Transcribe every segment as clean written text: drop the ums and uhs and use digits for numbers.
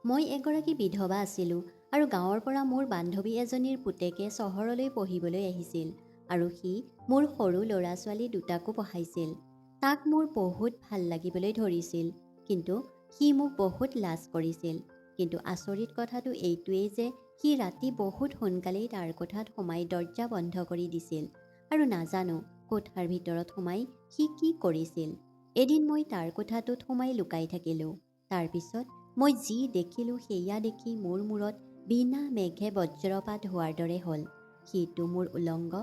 মই এগৰাকী বিধৱা আছিলোঁ আৰু গাঁৱৰ পৰা মোৰ বান্ধৱী এজনীৰ পুতেকে চহৰলৈ পঢ়িবলৈ আহিছিল আৰু সি মোৰ সৰু ল'ৰা ছোৱালী দুটাকো পঢ়াইছিল। তাক মোৰ বহুত ভাল লাগিবলৈ ধৰিছিল, কিন্তু সি মোক বহুত লাজ কৰিছিল। কিন্তু আচৰিত কথাটো এইটোৱেই যে সি ৰাতি বহুত সোনকালেই তাৰ কোঠাত সোমাই দৰ্জা বন্ধ কৰি দিছিল আৰু নাজানো কোঠাৰ ভিতৰত সোমাই সি কি কৰিছিল। এদিন মই তাৰ কোঠাটোত সোমাই লুকাই থাকিলোঁ। তাৰপিছত মই যি দেখিলোঁ সেয়া দেখি মোৰ মূৰত বিনা মেঘে বজ্ৰপাত হোৱাৰ দৰে হ'ল। সিটো মোৰ উলংগ।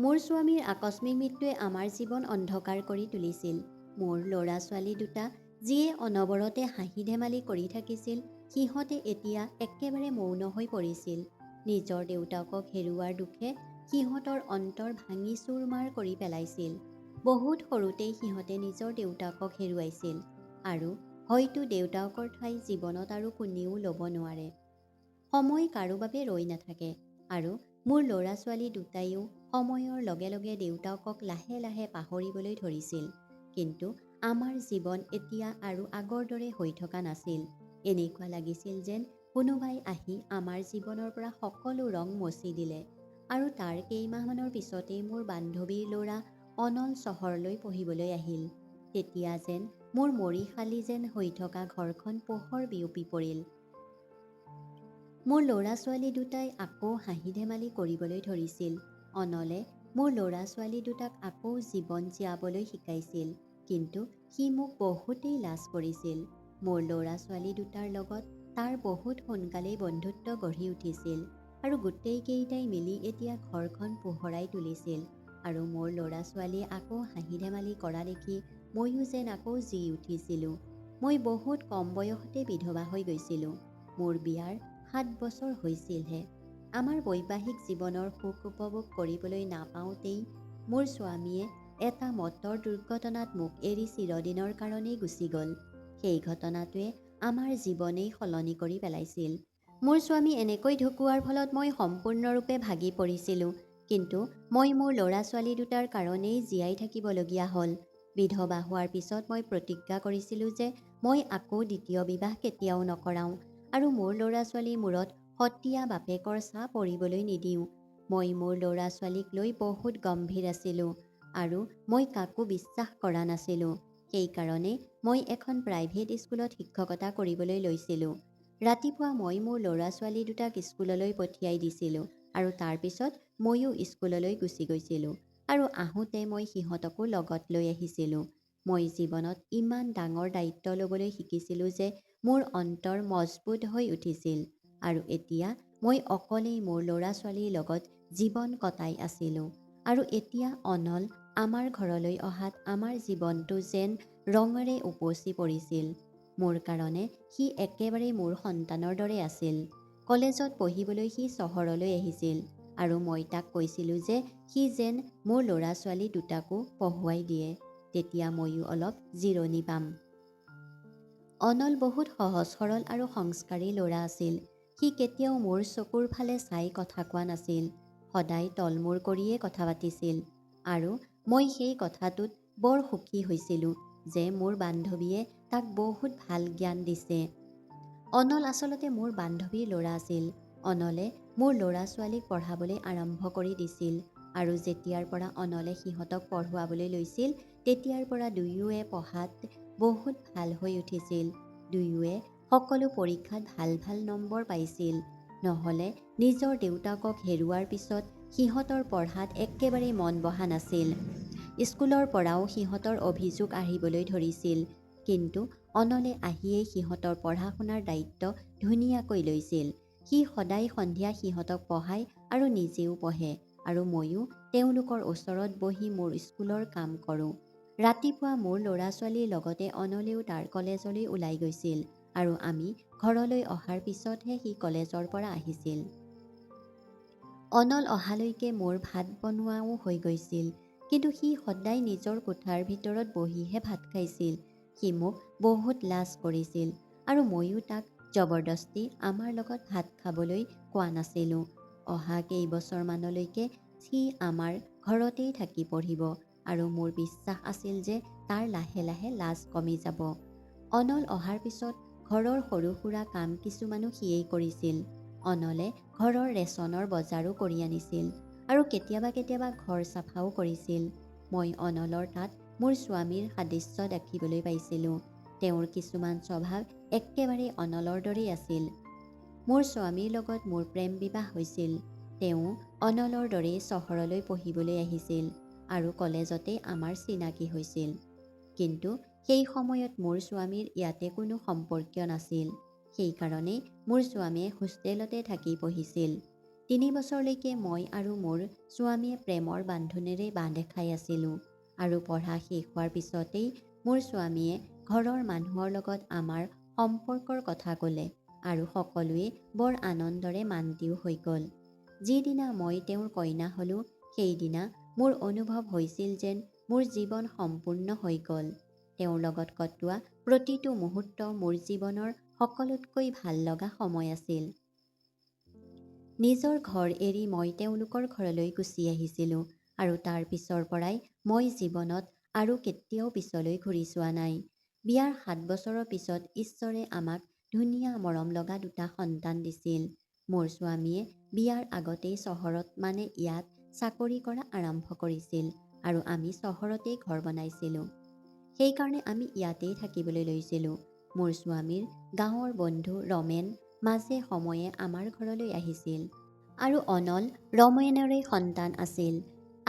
মোৰ স্বামীৰ আকস্মিক মৃত্যুৱে আমাৰ জীৱন অন্ধকাৰ কৰি তুলিছিল। মোৰ ল'ৰা ছোৱালী দুটা যিয়ে অনবৰতে হাঁহি ধেমালি কৰি থাকিছিল, সিহঁতে এতিয়া একেবাৰে মৌন হৈ পৰিছিল। নিজৰ দেউতাকক হেৰুৱাৰ দুখে সিহঁতৰ অন্তৰ ভাঙি চুৰমাৰ কৰি পেলাইছিল। বহুত সৰুতেই সিহঁতে নিজৰ দেউতাকক হেৰুৱাইছিল আৰু হয়তো দেউতাকৰ ঠাই জীৱনত আৰু কোনেও ল'ব নোৱাৰে। সময় কাৰো বাবে ৰৈ নাথাকে আৰু মোৰ ল'ৰা ছোৱালী দুটাইও সময়ৰ লগে লগে দেউতাকক লাহে লাহে পাহৰিবলৈ ধৰিছিল। কিন্তু আমাৰ জীৱন এতিয়া আৰু আগৰ দৰে হৈ থকা নাছিল। এনেকুৱা লাগিছিল যেন কোনোবাই আহি আমাৰ জীৱনৰ পৰা সকলো ৰং মচি দিলে। আৰু তাৰ কেইমাহমানৰ পিছতেই মোৰ বান্ধৱীৰ ল'ৰা অনল চহৰলৈ পঢ়িবলৈ আহিল। তেতিয়া যেন মোৰ মৰিশালী যেন হৈ থকা ঘৰখন পোহৰ বিয়পি পৰিল। মোৰ ল'ৰা ছোৱালী দুটাই আকৌ হাঁহি ধেমালি কৰিবলৈ ধৰিছিল। অনলে মোৰ ল'ৰা ছোৱালী দুটাক আকৌ জীৱন জীয়াবলৈ শিকাইছিল, কিন্তু সি মোক বহুতেই লাজ কৰিছিল। মোৰ ল'ৰা ছোৱালী দুটাৰ লগত তাৰ বহুত সোনকালেই বন্ধুত্ব গঢ়ি উঠিছিল আৰু গোটেইকেইটাই মিলি এতিয়া ঘৰখন পোহৰাই তুলিছিল। আৰু মোৰ ল'ৰা ছোৱালীয়ে আকৌ হাঁহি ধেমালি কৰা দেখি ময়ো যেন আকৌ জি উঠিছিলোঁ। মই বহুত কম বয়সতে বিধৱা হৈ গৈছিলোঁ। মোৰ বিয়াৰ 7 বছৰ হৈছিলহে। আমাৰ বৈবাহিক জীৱনৰ সুখ উপভোগ কৰিবলৈ নাপাওঁতেই মোৰ স্বামীয়ে এটা মটৰ দুৰ্ঘটনাত মোক এৰি চিৰদিনৰ কাৰণেই গুচি গ'ল। সেই ঘটনাটোৱে আমাৰ জীৱনেই সলনি কৰি পেলাইছিল। মোৰ স্বামী এনেকৈ ঢুকুৱাৰ ফলত মই সম্পূৰ্ণৰূপে ভাগি পৰিছিলোঁ, কিন্তু মই মোৰ ল'ৰা ছোৱালী দুটাৰ কাৰণেই জীয়াই থাকিবলগীয়া হ'ল। বিধৱা হোৱাৰ পিছত মই প্ৰতিজ্ঞা কৰিছিলোঁ যে মই আকৌ দ্বিতীয় বিবাহ কেতিয়াও নকৰাওঁ আৰু মোৰ ল'ৰা ছোৱালীৰ মূৰত সতীয়া বাপেকৰ ছাঁ পৰিবলৈ নিদিওঁ। মই মোৰ ল'ৰা ছোৱালীক লৈ বহুত গম্ভীৰ আছিলোঁ আৰু মই কাকো বিশ্বাস কৰা নাছিলোঁ। সেইকাৰণে মই এখন প্ৰাইভেট স্কুলত শিক্ষকতা কৰিবলৈ লৈছিলোঁ। ৰাতিপুৱা মই মোৰ ল'ৰা ছোৱালী দুটাক স্কুললৈ পঠিয়াই দিছিলোঁ আৰু তাৰপিছত ময়ো স্কুললৈ গুচি গৈছিলোঁ আৰু আহোঁতে মই সিহঁতকো লগত লৈ আহিছিলোঁ। মই জীৱনত ইমান ডাঙৰ দায়িত্ব ল'বলৈ শিকিছিলোঁ যে মোৰ অন্তৰ মজবুত হৈ উঠিছিল আৰু এতিয়া মই অকলেই মোৰ ল'ৰা ছোৱালীৰ লগত জীৱন কটাই আছিলোঁ। আৰু এতিয়া অনল আমাৰ ঘৰলৈ অহাত আমাৰ জীৱনটো যেন ৰঙেৰে উপচি পৰিছিল। মোৰ কাৰণে সি একেবাৰে মোৰ সন্তানৰ দৰে আছিল। কলেজত পঢ়িবলৈ সি চহৰলৈ আহিছিল আৰু মই তাক কৈছিলোঁ যে সি যেন মোৰ ল'ৰা ছোৱালী দুটাকো পঢ়ুৱাই দিয়ে, তেতিয়া ময়ো অলপ জিৰণি পাম। অনল বহুত সহজ সৰল আৰু সংস্কাৰী ল'ৰা আছিল। সি কেতিয়াও মোৰ চকুৰ ফালে চাই কথা কোৱা নাছিল। সদায় তলমূৰ কৰিয়ে কথা পাতিছিল আৰু মই সেই কথাটোত বৰ সুখী হৈছিলোঁ যে মোৰ বান্ধৱীয়ে তাক বহুত ভাল জ্ঞান দিছে। অনল আচলতে মোৰ বান্ধৱীৰ ল'ৰা আছিল। অনলে মোৰ ল'ৰা ছোৱালীক পঢ়াবলৈ আৰম্ভ কৰি দিছিল আৰু যেতিয়াৰ পৰা অনলে সিহঁতক পঢ়ুৱাবলৈ লৈছিল তেতিয়াৰ পৰা দুয়োৱে পঢ়াত বহুত ভাল হৈ উঠিছিল। দুয়োৱে সকলো পৰীক্ষাত ভাল ভাল নম্বৰ পাইছিল। নহ'লে নিজৰ দেউতাকক হেৰুৱাৰ পিছত সিহঁতৰ পঢ়াত একেবাৰে মন বহা নাছিল। স্কুলৰ পৰাও সিহঁতৰ অভিযোগ আহিবলৈ ধৰিছিল, কিন্তু অনলে আহিয়েই সিহঁতৰ পঢ়া শুনাৰ দায়িত্ব ধুনীয়াকৈ লৈছিল। সি সদায় সন্ধিয়া সিহঁতক পঢ়ায় আৰু নিজেও পঢ়ে আৰু ময়ো তেওঁলোকৰ ওচৰত বহি মোৰ স্কুলৰ কাম কৰোঁ। ৰাতিপুৱা মোৰ ল'ৰা ছোৱালীৰ লগতে অনলেও তাৰ কলেজলৈ ওলাই গৈছিল আৰু আমি ঘৰলৈ অহাৰ পিছতহে সি কলেজৰ পৰা আহিছিল। অনল অহালৈকে মোৰ ভাত বনোৱাও হৈ গৈছিল, কিন্তু সি সদায় নিজৰ কোঠাৰ ভিতৰত বহিহে ভাত খাইছিল। সি মোক বহুত লাজ কৰিছিল আৰু ময়ো তাক জবৰদস্তি আমাৰ লগত ভাত খাবলৈ কোৱা নাছিলোঁ। অহা কেইবছৰমানলৈকে সি আমাৰ ঘৰতেই থাকি পঢ়িব আৰু মোৰ বিশ্বাস আছিল যে তাৰ লাহে লাহে লাজ কমি যাব। অনল অহাৰ পিছত ঘৰৰ সৰু সুৰা কাম কিছুমানো সিয়েই কৰিছিল। অনলে ঘৰৰ ৰেচনৰ বজাৰো কৰি আনিছিল আৰু কেতিয়াবা ঘৰ চাফাও কৰিছিল। মই অনলৰ তাত মোৰ স্বামীৰ সাদৃশ্য দেখিবলৈ পাইছিলোঁ। তেওঁৰ কিছুমান স্বভাৱ একেবাৰে অনলৰ দৰেই আছিল। মোৰ স্বামীৰ লগত মোৰ প্ৰেম বিবাহ হৈছিল। তেওঁ অনলৰ দৰেই চহৰলৈ পঢ়িবলৈ আহিছিল আৰু কলেজতে আমাৰ চিনাকি হৈছিল। কিন্তু সেই সময়ত মোৰ স্বামীৰ ইয়াতে কোনো সম্পৰ্কীয় নাছিল। সেইকাৰণে মোৰ স্বামীয়ে হোষ্টেলতে থাকি পঢ়িছিল। 3 বছৰলৈকে মই আৰু মোৰ স্বামীয়ে প্ৰেমৰ বান্ধোনেৰে বান্ধ খাই আছিলোঁ আৰু পঢ়া শেষ হোৱাৰ পিছতেই মোৰ স্বামীয়ে ঘৰৰ মানুহৰ লগত আমাৰ সম্পৰ্কৰ কথা ক'লে আৰু সকলোৱে বৰ আনন্দৰে মান্তিও হৈ গ'ল। যিদিনা মই তেওঁৰ কইনা হ'লোঁ সেইদিনা মোৰ অনুভৱ হৈছিল যেন মোৰ জীৱন সম্পূৰ্ণ হৈ গ'ল। তেওঁৰ লগত কটোৱা প্ৰতিটো মুহূৰ্ত মোৰ জীৱনৰ সকলোতকৈ ভাল লগা সময় আছিল। নিজৰ ঘৰ এৰি মই তেওঁলোকৰ ঘৰলৈ গুচি আহিছিলোঁ আৰু তাৰ পিছৰ পৰাই মই জীৱনত আৰু কেতিয়াও পিছলৈ ঘূৰি চোৱা নাই। বিয়াৰ 7 বছৰৰ পিছত ঈশ্বৰে আমাক ধুনীয়া মৰম লগা 2টা সন্তান দিছিল। মোৰ স্বামীয়ে বিয়াৰ আগতেই চহৰত ইয়াত চাকৰি কৰা আৰম্ভ কৰিছিল আৰু আমি চহৰতেই ঘৰ বনাইছিলোঁ। সেইকাৰণে আমি ইয়াতেই থাকিবলৈ লৈছিলোঁ। মোৰ স্বামীৰ গাঁৱৰ বন্ধু ৰমেন মাজে সময়ে আমাৰ ঘৰলৈ আহিছিল আৰু অনল ৰমেনৰে সন্তান আছিল।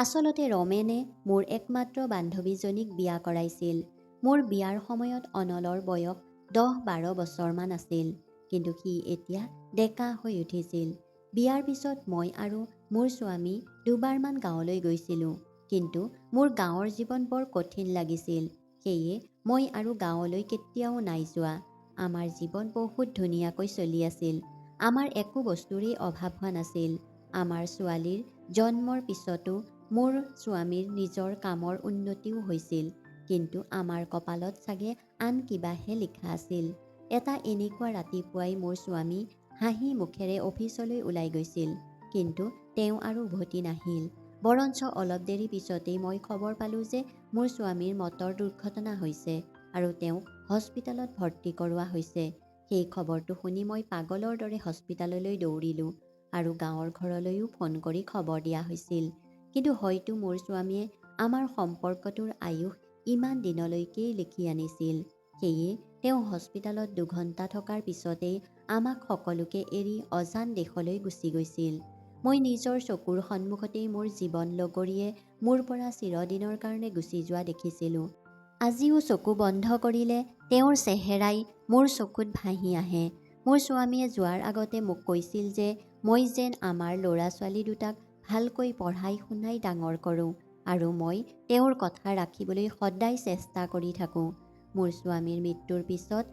আচলতে ৰমেনে মোৰ একমাত্ৰ বান্ধৱীজনীক বিয়া কৰাইছিল। মোৰ বিয়াৰ সময়ত অনলৰ বয়স 10-12 বছৰমান আছিল, কিন্তু সি এতিয়া ডেকা হৈ উঠিছিল। বিয়াৰ পিছত মই আৰু মোৰ স্বামী দুবাৰমান গাঁৱলৈ গৈছিলোঁ, কিন্তু মোৰ গাঁৱৰ জীৱন বৰ কঠিন লাগিছিল। সেয়ে মই আৰু গাঁৱলৈ কেতিয়াও নাই যোৱা। আমাৰ জীৱন বহুত ধুনীয়াকৈ চলি আছিল। আমাৰ একো বস্তুৰেই অভাৱ হোৱা নাছিল। আমাৰ ছোৱালীৰ জন্মৰ পিছতো মোৰ স্বামীৰ নিজৰ কামৰ উন্নতিও হৈছিল, কিন্তু আমাৰ কপালত চাগে আন কিবাহে লিখা আছিল। এটা এনেকুৱা ৰাতিপুৱাই মোৰ স্বামী হাঁহি মুখেৰে অফিচলৈ ওলাই গৈছিল, কিন্তু তেওঁ আৰু উভতি নাহিল। বৰঞ্চ অলপ দেৰি পিছতেই মই খবৰ পালোঁ যে মোৰ স্বামীৰ মটৰ দুৰ্ঘটনা হৈছে আৰু তেওঁক হস্পিটালত ভৰ্তি কৰোৱা হৈছে। সেই খবৰটো শুনি মই পাগলৰ দৰে হস্পিটাললৈ দৌৰিলোঁ আৰু গাঁৱৰ ঘৰলৈও ফোন কৰি খবৰ দিয়া হৈছিল। কিন্তু হয়তো মোৰ স্বামীয়ে আমাৰ সম্পৰ্কটোৰ আয়ুস ইমান দিনলৈকেই লিখি আনিছিল। সেয়ে তেওঁ হস্পিটালত 2 ঘণ্টা থকাৰ পিছতেই আমাক সকলোকে এৰি অজান দেশলৈ গুচি গৈছিল। মই নিজৰ চকুৰ সন্মুখতেই মোৰ জীৱন লগৰীয়ে মোৰ পৰা চিৰদিনৰ কাৰণে গুচি যোৱা দেখিছিলোঁ। আজিও চকু বন্ধ কৰিলে তেওঁৰ চেহেৰাই মোৰ চকুত ভাহি আহে। মোৰ স্বামীয়ে যোৱাৰ আগতে মোক কৈছিল যে মই যেন আমাৰ ল'ৰা-ছোৱালী দুটাক ভালকৈ পঢ়াই শুনাই ডাঙৰ কৰোঁ আৰু মই তেওঁৰ কথা ৰাখিবলৈ সদায় চেষ্টা কৰি থাকোঁ। মোৰ স্বামীৰ মৃত্যুৰ পিছত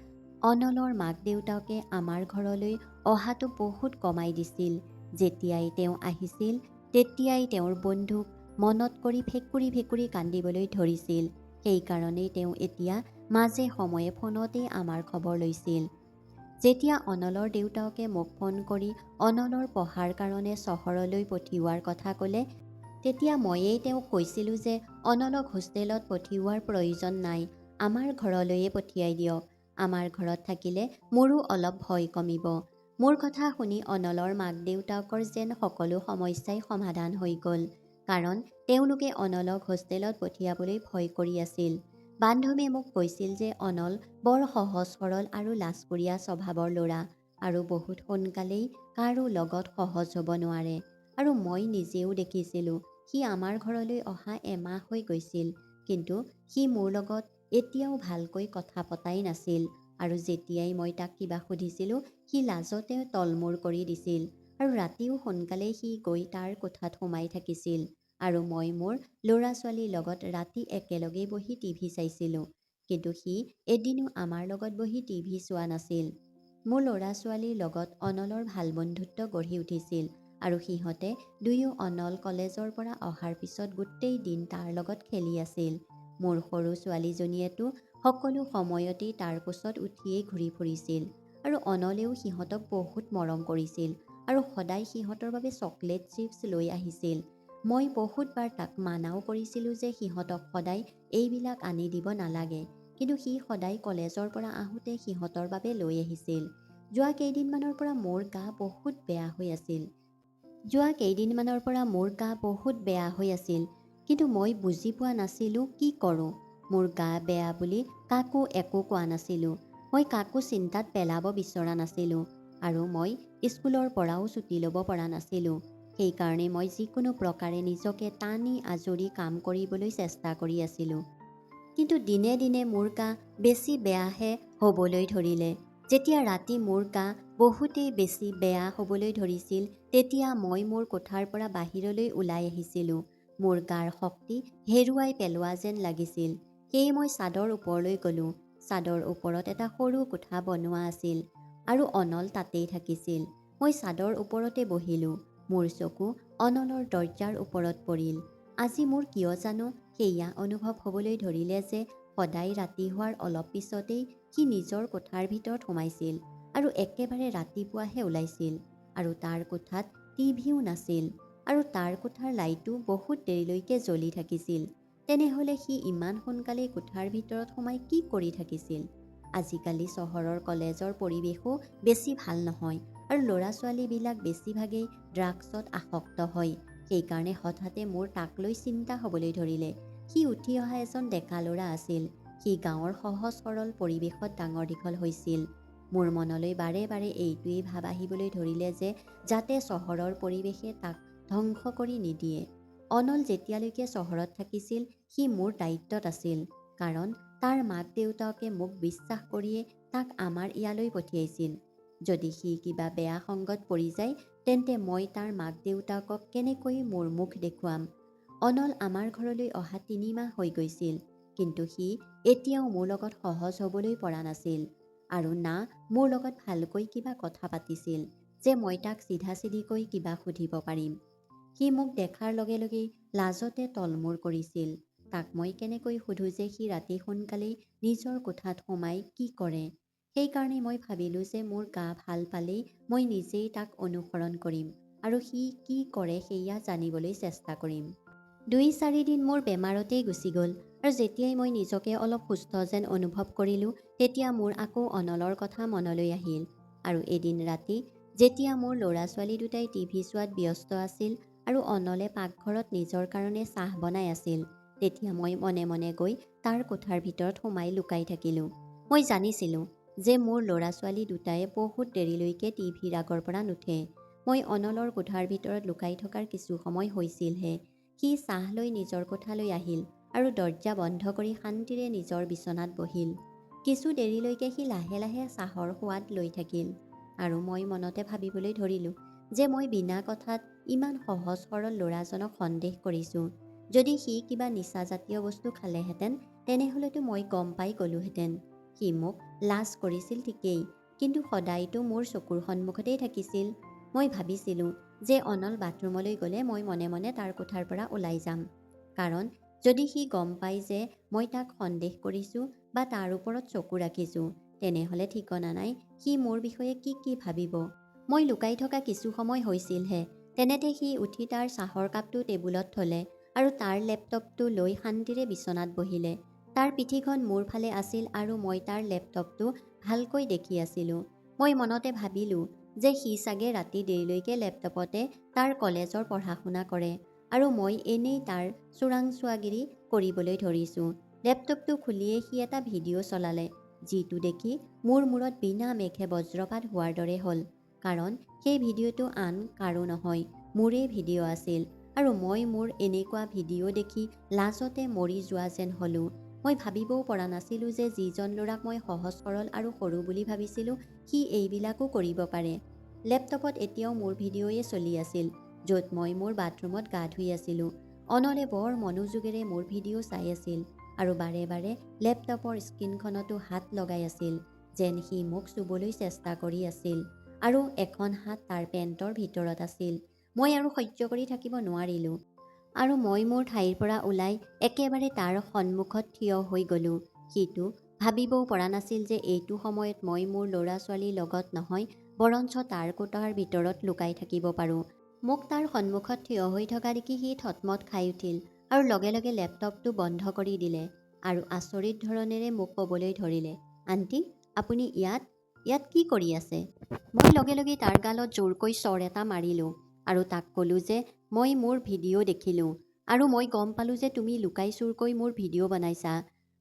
অনলৰ মাক-দেউতাকে আমাৰ ঘৰলৈ অহাটো বহুত কমাই দিছিল। যেতিয়াই তেওঁ আহিছিল তেতিয়াই তেওঁৰ বন্ধুক মনত কৰি ভেকুৰি কান্দিবলৈ ধৰিছিল। সেইকাৰণেই তেওঁ এতিয়া মাজে সময়ে ফোনতেই আমাৰ খবৰ লৈছিল। যেতিয়া অনলৰ দেউতাকে মোক ফোন কৰি অনলৰ পঢ়াৰ কাৰণে চহৰলৈ পঠিওৱাৰ কথা ক'লে, তেতিয়া ময়েই তেওঁক কৈছিলোঁ যে অনলক হোষ্টেলত পঠিওৱাৰ প্ৰয়োজন নাই, আমাৰ ঘৰলৈয়ে পঠিয়াই দিয়ক। আমাৰ ঘৰত থাকিলে মোৰো অলপ ভয় কমিব। মোৰ কথা শুনি অনলৰ মাক-দেউতাকৰ যেন সকলো সমস্যাই সমাধান হৈ গ'ল, কাৰণ তেওঁলোকে অনলক হোষ্টেলত পঠিয়াবলৈ ভয় কৰি আছিল। বান্ধৱীয়ে মোক কৈছিল যে অনল বৰ সহজ-সৰল আৰু লাজকুৰীয়া স্বভাৱৰ ল'ৰা আৰু বহুত সোনকালেই কাৰো লগত সহজ হ'ব নোৱাৰে। আৰু মই নিজেও দেখিছিলোঁ, সি আমাৰ ঘৰলৈ অহা এমাহ হৈ গৈছিল, কিন্তু সি মোৰ লগত এতিয়াও ভালকৈ কথা পতাই নাছিল আৰু যেতিয়াই মই তাক কিবা সুধিছিলোঁ সি লাজতে তলমূৰ কৰি দিছিল আৰু ৰাতিও সোনকালেই সি গৈ তাৰ কোঠাত সোমাই থাকিছিল আৰু মই মোৰ ল'ৰা-ছোৱালীৰ লগত ৰাতি একেলগে বহি টিভি চাইছিলোঁ, কিন্তু সি এদিনো আমাৰ লগত বহি টিভি চোৱা নাছিল। মোৰ ল'ৰা-ছোৱালীৰ লগত অনলৰ ভাল বন্ধুত্ব গঢ়ি উঠিছিল আৰু সিহঁতে দুয়ো অনল কলেজৰ পৰা অহাৰ পিছত গোটেই দিন তাৰ লগত খেলি আছিল। মোৰ সৰু ছোৱালীজনীয়েতো সকলো সময়তেই তাৰ কোচত উঠিয়েই ঘূৰি ফুৰিছিল আৰু অনলেও সিহঁতক বহুত মৰম কৰিছিল আৰু সদায় সিহঁতৰ বাবে চকলেট চিপছ লৈ আহিছিল। মই বহুতবাৰ তাক মানাও কৰিছিলোঁ যে সিহঁতক সদায় এইবিলাক আনি দিব নালাগে, কিন্তু সি সদায় কলেজৰ পৰা আহোঁতে সিহঁতৰ বাবে লৈ আহিছিল। যোৱা কেইদিনমানৰ পৰা মোৰ গা বহুত বেয়া হৈ আছিল। কিন্তু মই বুজি পোৱা নাছিলোঁ কি কৰোঁ। মোৰ গা বেয়া বুলি কাকো একো কোৱা নাছিলোঁ। মই কাকো চিন্তাত পেলাব বিচৰা নাছিলোঁ আৰু মই স্কুলৰ পৰাও ছুটি ল'ব পৰা নাছিলোঁ। সেইকাৰণে মই যিকোনো প্ৰকাৰে নিজকে টানি আজৰি কাম কৰিবলৈ চেষ্টা কৰি আছিলোঁ। কিন্তু দিনে দিনে মোৰ গা বেছি বেয়াহে হ'বলৈ ধৰিলে। যেতিয়া ৰাতি মোৰ গা বহুতেই বেছি বেয়া হ'বলৈ ধৰিছিল, তেতিয়া মই মোৰ কোঠাৰ পৰা বাহিৰলৈ ওলাই আহিছিলোঁ। মোৰ গাৰ শক্তি হেৰুৱাই পেলোৱা যেন লাগিছিল। সেয়ে মই ছাদৰ ওপৰলৈ গ'লোঁ। ছাদৰ ওপৰত এটা সৰু কোঠা বনোৱা আছিল আৰু অনল তাতেই থাকিছিল। মই ছাদৰ ওপৰতে বহিলোঁ। মোৰ চকু অনলৰ দৰজাৰ ওপৰত পৰিল। আজি মোৰ কিয় জানো সেয়া অনুভৱ হ'বলৈ ধৰিলে যে সদায় ৰাতি হোৱাৰ অলপ পিছতেই সি নিজৰ কোঠাৰ ভিতৰত সোমাইছিল আৰু একেবাৰে ৰাতিপুৱাহে ওলাইছিল। আৰু তাৰ কোঠাত টিভিও নাছিল আৰু তাৰ কোঠাৰ লাইটো বহুত দেৰিলৈকে জ্বলি থাকিছিল। তেনেহ'লে সি ইমান সোনকালেই কোঠাৰ ভিতৰত সোমাই কি কৰি থাকিছিল? আজিকালি চহৰৰ কলেজৰ পৰিৱেশো বেছি ভাল নহয় আৰু ল'ৰা-ছোৱালীবিলাক বেছিভাগেই ড্ৰাগছত আসক্ত হয়। সেইকাৰণে হঠাতে মোৰ তাক লৈ চিন্তা হ'বলৈ ধৰিলে। সি উঠি অহা এজন ডেকা ল'ৰা আছিল। সি গাঁৱৰ সহজ সৰল পৰিৱেশত ডাঙৰ দীঘল হৈছিল। মোৰ মনলৈ বাৰে বাৰে এইটোৱেই ভাব আহিবলৈ ধৰিলে যে যাতে চহৰৰ পৰিৱেশে তাক ধ্বংস কৰি নিদিয়ে। অনল যেতিয়ালৈকে চহৰত থাকিছিল সি মোৰ দায়িত্বত আছিল, কাৰণ তাৰ মাক দেউতাকে মোক বিশ্বাস কৰিয়ে তাক আমাৰ ইয়ালৈ পঠিয়াইছিল। যদি সি কিবা বেয়া সংগত পৰি যায় তেন্তে মই তাৰ মাক দেউতাকক কেনেকৈ মোৰ মুখ দেখুৱাম? অনল আমাৰ ঘৰলৈ অহা ৩ মাহ হৈ গৈছিল, কিন্তু সি এতিয়াও মোৰ লগত সহজ হ'বলৈ পৰা নাছিল আৰু না মোৰ লগত ভালকৈ কিবা কথা পাতিছিল যে মই তাক চিধা-চিধিকৈ কিবা সুধিব পাৰিম। সি মোক দেখাৰ লগে লগেই লাজতে তলমূৰ কৰিছিল। তাক মই কেনেকৈ সোধোঁ যে সি ৰাতি সোনকালেই নিজৰ কোঠাত সোমাই কি কৰে? সেইকাৰণে মই ভাবিলোঁ যে মোৰ গা ভাল পালেই মই নিজেই তাক অনুসৰণ কৰিম আৰু সি কি কৰে সেয়া জানিবলৈ চেষ্টা কৰিম। ২-৪ দিন মোৰ বেমাৰতেই গুচি গ'ল আৰু যেতিয়াই মই নিজকে অলপ সুস্থ যেন অনুভৱ কৰিলোঁ তেতিয়া মোৰ আকৌ অনলৰ কথা মনলৈ আহিল। আৰু এদিন ৰাতি যেতিয়া মোৰ ল'ৰা-ছোৱালী দুটাই টিভি চোৱাত ব্যস্ত আছিল আৰু অনলে পাকঘৰত নিজৰ কাৰণে চাহ বনাই আছিল, তেতিয়া মই মনে মনে গৈ তাৰ কোঠাৰ ভিতৰত সোমাই লুকাই থাকিলোঁ। মই জানিছিলোঁ যে মোৰ ল'ৰা-ছোৱালী দুটাই বহুত দেৰিলৈকে টিভিৰ আগৰ পৰা নুঠে। মই অনলৰ কোঠাৰ ভিতৰত লুকাই থকাৰ কিছু সময় হৈছিলহে। সি চাহ লৈ নিজৰ কোঠালৈ আহিল আৰু দৰজা বন্ধ কৰি শান্তিৰে নিজৰ বিচনাত বহিল। কিছু দেৰিলৈকে সি লাহে লাহে চাহৰ সোৱাদ লৈ থাকিল আৰু মই মনতে ভাবিবলৈ ধৰিলোঁ যে মই বিনা কথাত ইমান সহজ সৰল ল'ৰাজনক সন্দেহ কৰিছোঁ। যদি সি কিবা নিচাজাতীয় বস্তু খালেহেঁতেন তেনেহ'লেতো মই গম পাই গ'লোহেঁতেন। সি মোক লাজ কৰিছিল ঠিকেই, কিন্তু সদায়তো মোৰ চকুৰ সন্মুখতেই থাকিছিল। মই ভাবিছিলোঁ যে অনল বাথৰুমলৈ গ'লে মই মনে মনে তাৰ কোঠাৰ পৰা ওলাই যাম, কাৰণ যদি সি গম পায় যে মই তাক সন্দেহ কৰিছোঁ বা তাৰ ওপৰত চকু ৰাখিছোঁ তেনেহ'লে ঠিকনা নাই সি মোৰ বিষয়ে কি কি ভাবিব। মই লুকাই থকা কিছু সময় হৈছিলহে। তেনেতে সি উঠি তাৰ চাহৰ কাপটো টেবুলত থ'লে আৰু তাৰ লেপটপটো লৈ শান্তিৰে বিচনাত বহিলে। তাৰ পিঠিখন মোৰ ফালে আছিল আৰু মই তাৰ লেপটপটো ভালকৈ দেখি আছিলোঁ। মই মনতে ভাবিলোঁ যে সি চাগে ৰাতি দেৰিলৈকে লেপটপতে তাৰ কলেজৰ পঢ়া-শুনা কৰে আৰু মই এনেই তাৰ চোৰাংচোৱাগিৰি কৰিবলৈ ধৰিছোঁ। লেপটপটো খুলিয়ে সি এটা ভিডিঅ' চলালে, যিটো দেখি মোৰ মূৰত বিনা মেঘে বজ্ৰপাত হোৱাৰ দৰে হ'ল, কাৰণ সেই ভিডিঅ'টো আন কাৰো নহয়, মোৰেই ভিডিঅ' আছিল আৰু মই মোৰ এনেকুৱা ভিডিঅ' দেখি লাজতে মৰি যোৱা যেন হ'লোঁ। মই ভাবিবও পৰা নাছিলোঁ যে যিজন ল'ৰাক মই সহজ সৰল আৰু সৰু বুলি ভাবিছিলোঁ সি এইবিলাকো কৰিব পাৰে। লেপটপত এতিয়াও মোৰ ভিডিঅ'য়ে চলি আছিল, য'ত মই মোৰ বাথৰুমত গা ধুই আছিলোঁ। অনলে বৰ মনোযোগেৰে মোৰ ভিডিঅ' চাই আছিল আৰু বাৰে বাৰে লেপটপৰ স্ক্ৰীণখনতো হাত লগাই আছিল, যেন সি মোক চুবলৈ চেষ্টা কৰি আছিল আৰু এখন হাত তাৰ পেণ্টৰ ভিতৰত আছিল। মই আৰু সহ্য কৰি থাকিব নোৱাৰিলোঁ আৰু মই মোৰ ঠাইৰ পৰা ওলাই একেবাৰে তাৰ সন্মুখত থিয় হৈ গ'লোঁ। সিটো ভাবিবও পৰা নাছিল যে এইটো সময়ত মই মোৰ ল'ৰা-ছোৱালীৰ লগত নহয়, বৰঞ্চ তাৰ কোঠাৰ ভিতৰত লুকাই থাকিব পাৰোঁ। মোক তাৰ সন্মুখত থিয় হৈ থকা দেখি সি থতমত খাই উঠিল আৰু লগে লগে লেপটপটো বন্ধ কৰি দিলে। আৰু আচৰিত ধৰণেৰে মোক ক'বলৈ ধৰিলে, আণ্টি, আপুনি ইয়াত কি কৰি আছে? মই লগে লগে তাৰ গালত জোৰকৈ চৰ এটা মাৰিলোঁ আৰু তাক ক'লোঁ যে মই মোৰ ভিডিঅ' দেখিলোঁ আৰু মই গম পালোঁ যে তুমি লুকাই চুৰকৈ মোৰ ভিডিঅ' বনাইছা।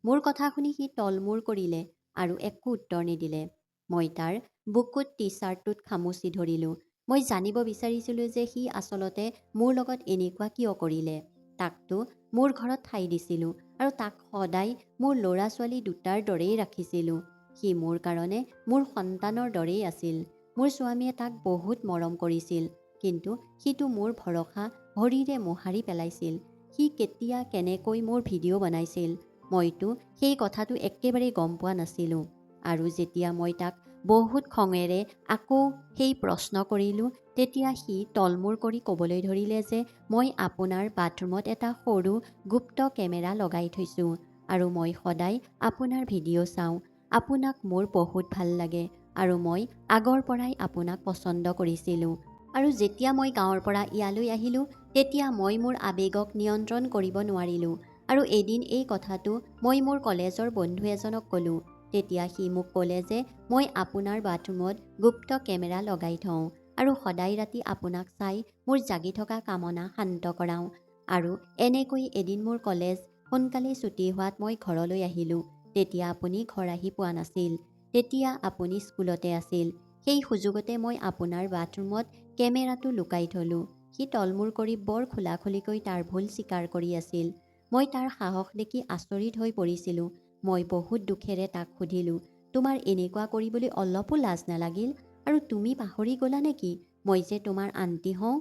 মোৰ কথা শুনি সি তলমূৰ কৰিলে আৰু একো উত্তৰ নিদিলে। মই তাৰ বুকুত টি-চাৰ্টটোত খামুচি ধৰিলোঁ। মই জানিব বিচাৰিছিলোঁ যে সি আচলতে মোৰ লগত এনেকুৱা কিয় কৰিলে। তাকতো মোৰ ঘৰত ঠাই দিছিলোঁ আৰু তাক সদায় মোৰ ল'ৰা-ছোৱালী দুটাৰ দৰেই ৰাখিছিলোঁ। সি মোৰ কাৰণে মোৰ সন্তানৰ দৰেই আছিল। মোৰ স্বামীয়ে তাক বহুত মৰম কৰিছিল, কিন্তু সিটো মোৰ ভৰসা ভৰিৰে মোহাৰি পেলাইছিল। সি কেতিয়া কেনেকৈ মোৰ ভিডিঅ' বনাইছিল, মইতো সেই কথাটো একেবাৰে গম পোৱা নাছিলোঁ। আৰু যেতিয়া মই তাক বহুত খঙেৰে আকৌ সেই প্ৰশ্ন কৰিলোঁ, তেতিয়া সি তলমূৰ কৰি ক'বলৈ ধৰিলে যে মই আপোনাৰ বাথৰুমত এটা সৰু গুপ্ত কেমেৰা লগাই থৈছোঁ আৰু মই সদায় আপোনাৰ ভিডিঅ' চাওঁ। আপোনাক মোৰ বহুত ভাল লাগে আৰু মই আগৰ পৰাই আপোনাক পচন্দ কৰিছিলোঁ। আৰু যেতিয়া মই গাঁৱৰ পৰা ইয়ালৈ আহিলোঁ, তেতিয়া মই মোৰ আৱেগক নিয়ন্ত্ৰণ কৰিব নোৱাৰিলোঁ আৰু এদিন এই কথাটো মই মোৰ কলেজৰ বন্ধু এজনক ক'লোঁ। তেতিয়া সি মোক ক'লে যে মই আপোনাৰ বাথৰুমত গুপ্ত কেমেৰা লগাই থওঁ আৰু সদায় ৰাতি আপোনাক চাই মোৰ জাগি থকা কামনা শান্ত কৰাওঁ। আৰু এনেকৈ এদিন মোৰ কলেজ সোনকালে ছুটি হোৱাত মই ঘৰলৈ আহিলোঁ। তেতিয়া আপুনি ঘৰ আহি পোৱা নাছিল। তেতিয়া আপুনি স্কুলতে আছিল। সেই সুযোগতে মই আপোনাৰ বাথৰুমত কেমেৰাটো লুকাই থলোঁ। সি তলমূৰ কৰি বৰ খোলাখুলিকৈ তাৰ ভুল স্বীকাৰ কৰি আছিল। মই তাৰ সাহস দেখি আচৰিত হৈ পৰিছিলোঁ। মই বহুত দুখেৰে তাক সুধিলোঁ, তোমাৰ এনেকুৱা কৰিবলৈ অলপো লাজ নালাগিল? আৰু তুমি পাহৰি গ'লা নেকি মই যে তোমাৰ আণ্টি হওঁ?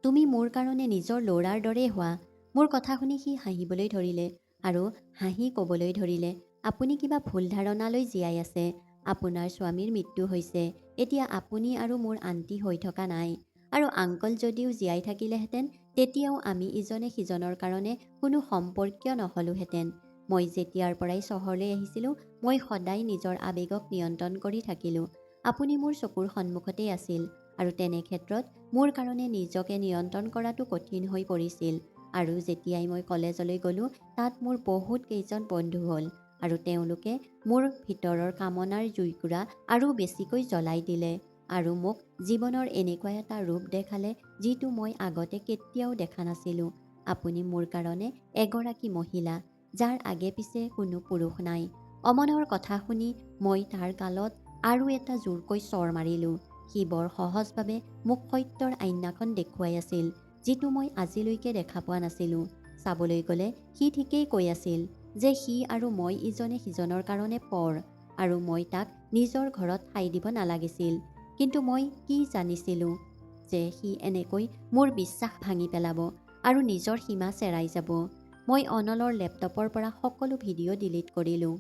তুমি মোৰ কাৰণে নিজৰ ল'ৰাৰ দৰে হোৱা। মোৰ কথা শুনি সি হাঁহিবলৈ ধৰিলে আৰু হাঁহি ক'বলৈ ধৰিলে, আপুনি কিবা ভুল ধাৰণালৈ জীয়াই আছে। আপোনাৰ স্বামীৰ মৃত্যু হৈছে। এতিয়া আপুনি আৰু মোৰ আণ্টি হৈ থকা নাই। আৰু আংকল যদিও জীয়াই থাকিলেহেঁতেন, তেতিয়াও আমি ইজনে সিজনৰ কাৰণে কোনো সম্পৰ্কীয় নহ'লোহেঁতেন। মই যেতিয়াৰ পৰাই চহৰলৈ আহিছিলোঁ, মই সদায় নিজৰ আৱেগক নিয়ন্ত্ৰণ কৰি থাকিলোঁ। আপুনি মোৰ চকুৰ সন্মুখতেই আছিল আৰু তেনে ক্ষেত্ৰত মোৰ কাৰণে নিজকে নিয়ন্ত্ৰণ কৰাটো কঠিন হৈ পৰিছিল। আৰু যেতিয়াই মই কলেজলৈ গ'লোঁ, তাত মোৰ বহুত কেইজন বন্ধু হ'ল আৰু তেওঁলোকে মোৰ ভিতৰৰ কামনাৰ জুইকুৰা আৰু বেছিকৈ জ্বলাই দিলে আৰু মোক জীৱনৰ এনেকুৱা এটা ৰূপ দেখালে যিটো মই আগতে কেতিয়াও দেখা নাছিলোঁ। আপুনি মোৰ কাৰণে এগৰাকী মহিলা, যাৰ আগে পিছে কোনো পুৰুষ নাই। অমনৰ কথা শুনি মই তাৰ গালত আৰু এটা জোৰকৈ চৰ মাৰিলোঁ। সি বৰ সহজভাৱে মোক সত্যৰ আইনাখন দেখুৱাই আছিল, যিটো মই আজিলৈকে দেখা পোৱা নাছিলোঁ। চাবলৈ গ'লে সি ঠিকেই কৈ আছিল যে সি আৰু মই ইজনে সিজনৰ কাৰণে পৰ আৰু মই তাক নিজৰ ঘৰত ঠাই দিব নালাগিছিল। কিন্তু মই কি জানিছিলোঁ যে সি এনেকৈ মোৰ বিশ্বাস ভাঙি পেলাব আৰু নিজৰ সীমা চেৰাই যাব। মই অনলৰ লেপটপৰ পৰা সকলো ভিডিঅ' ডিলিট কৰিলোঁ।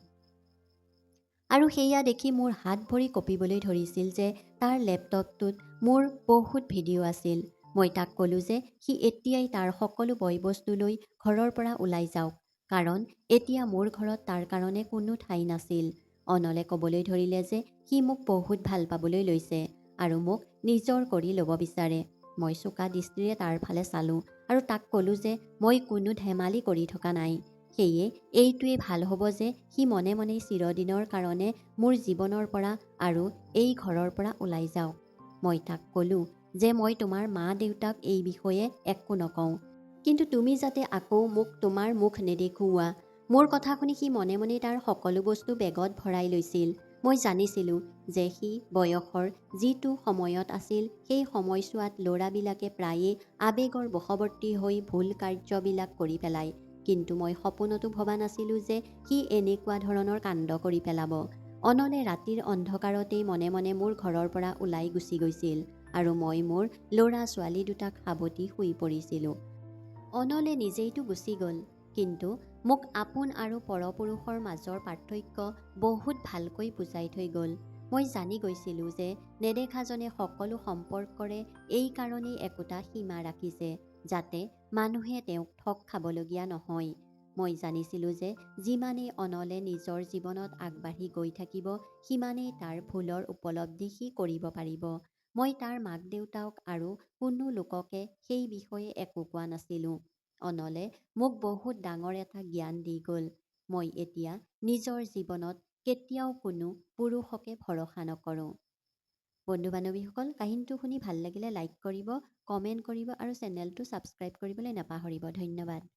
আৰু সেয়া দেখি মোৰ হাত ভৰি কঁপিবলৈ ধৰিছিল যে তাৰ লেপটপটোত মোৰ বহুত ভিডিঅ' আছিল। মই তাক ক'লোঁ যে সি এতিয়াই তাৰ সকলো বয়-বস্তু লৈ ঘৰৰ পৰা ওলাই যাওক, কাৰণ এতিয়া মোৰ ঘৰত তাৰ কাৰণে কোনো ঠাই নাছিল। অনলে ক'বলৈ ধৰিলে যে সি মোক বহুত ভাল পাবলৈ লৈছে আৰু মোক নিজৰ কৰি ল'ব বিচাৰে। মই চোকা দৃষ্টিৰে তাৰ ফালে চালোঁ আৰু তাক ক'লোঁ যে মই কোনো ধেমালি কৰি থকা নাই। সেয়ে এইটোৱে ভাল হ'ব যে সি মনে মনেই চিৰদিনৰ কাৰণে মোৰ জীৱনৰ পৰা আৰু এই ঘৰৰ পৰা ওলাই যাওক। মই তাক ক'লোঁ যে মই তোমাৰ মা-দেউতাক এই বিষয়ে একো নকওঁ, কিন্তু তুমি যাতে আকৌ মোক তোমাৰ মুখ নেদেখুওৱা। মোৰ কথা শুনি সি মনে মনেই তাৰ সকলো বস্তু বেগত ভৰাই লৈছিল। মই জানিছিলোঁ যে সি বয়সৰ যিটো সময়ত আছিল, সেই সময়ছোৱাত ল'ৰাবিলাকে প্ৰায়ে আৱেগৰ বশৱৰ্তী হৈ ভুল কাৰ্যবিলাক কৰি পেলায়। কিন্তু মই সপোনতো ভবা নাছিলোঁ যে সি এনেকুৱা ধৰণৰ কাণ্ড কৰি পেলাব। অনলে ৰাতিৰ অন্ধকাৰতেই মনে মনে মোৰ ঘৰৰ পৰা ওলাই গুচি গৈছিল আৰু মই মোৰ ল'ৰা-ছোৱালী দুটাক সাৱটি শুই পৰিছিলোঁ। অনলে নিজেইতো গুচি গ'ল, কিন্তু মোক আপোন আৰু পৰপুৰুষৰ মাজৰ পাৰ্থক্য বহুত ভালকৈ বুজাই থৈ গ'ল। মই জানি গৈছিলোঁ যে নেদেখাজনে সকলো সম্পৰ্কৰে এই কাৰণেই একোটা সীমা ৰাখিছে, যাতে মানুহে তেওঁক ঠগ খাবলগীয়া নহয়। মই জানিছিলোঁ যে যিমানেই অনলে নিজৰ জীৱনত আগবাঢ়ি গৈ থাকিব, সিমানেই তাৰ ভুলৰ উপলব্ধি সি কৰিব পাৰিব। মই তাৰ মাক-দেউতাক আৰু কোনো লোককে সেই বিষয়ে একো কোৱা নাছিলোঁ। অনলে মোক বহুত ডাঙৰ এটা জ্ঞান দি গ'ল। মই এতিয়া নিজৰ জীৱনত কেতিয়াও কোনো পুৰুষকে ভৰসা নকৰোঁ। বন্ধু বান্ধৱীসকল, কাহিনীটো শুনি ভাল লাগিলে লাইক কৰিব, কমেণ্ট কৰিব আৰু চেনেলটো ছাবস্ক্ৰাইব কৰিবলৈ নাপাহৰিব। ধন্যবাদ।